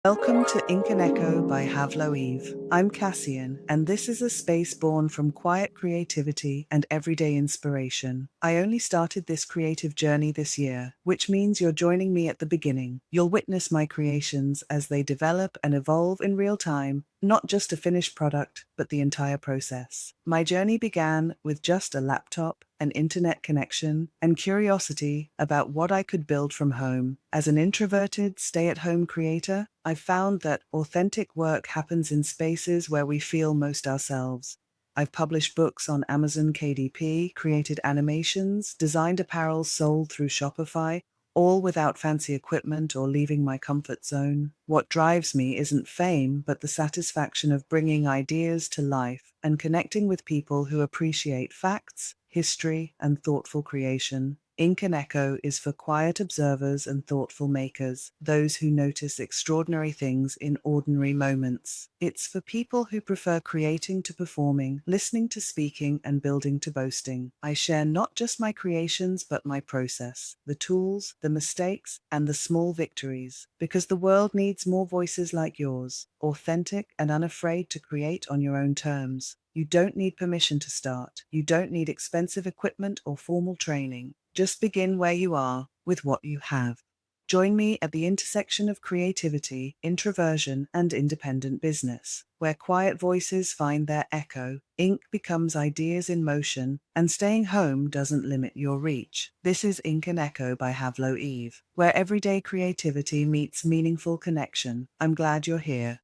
Welcome to Ink and Echo by Havlow Eve. I'm Cassian, and this is a space born from quiet creativity and everyday inspiration. I only started this creative journey this year, which means you're joining me at the beginning. You'll witness my creations as they develop and evolve in real time, not just a finished product, but the entire process. My journey began with just a laptop, an internet connection, and curiosity about what I could build from home. As an introverted, stay-at-home creator, I found that authentic work happens in spaces where we feel most ourselves. I've published books on Amazon KDP, created animations, designed apparel sold through Shopify, all without fancy equipment or leaving my comfort zone. What drives me isn't fame, but the satisfaction of bringing ideas to life and connecting with people who appreciate facts, history, and thoughtful creation. Ink and Echo is for quiet observers and thoughtful makers, those who notice extraordinary things in ordinary moments. It's for people who prefer creating to performing, listening to speaking, and building to boasting. I share not just my creations, but my process, the tools, the mistakes, and the small victories, because the world needs more voices like yours, authentic and unafraid to create on your own terms. You don't need permission to start. You don't need expensive equipment or formal training. Just begin where you are with what you have. Join me at the intersection of creativity, introversion, and independent business, where quiet voices find their echo, ink becomes ideas in motion, and staying home doesn't limit your reach. This is Ink and Echo by Havlow Eve, where everyday creativity meets meaningful connection. I'm glad you're here.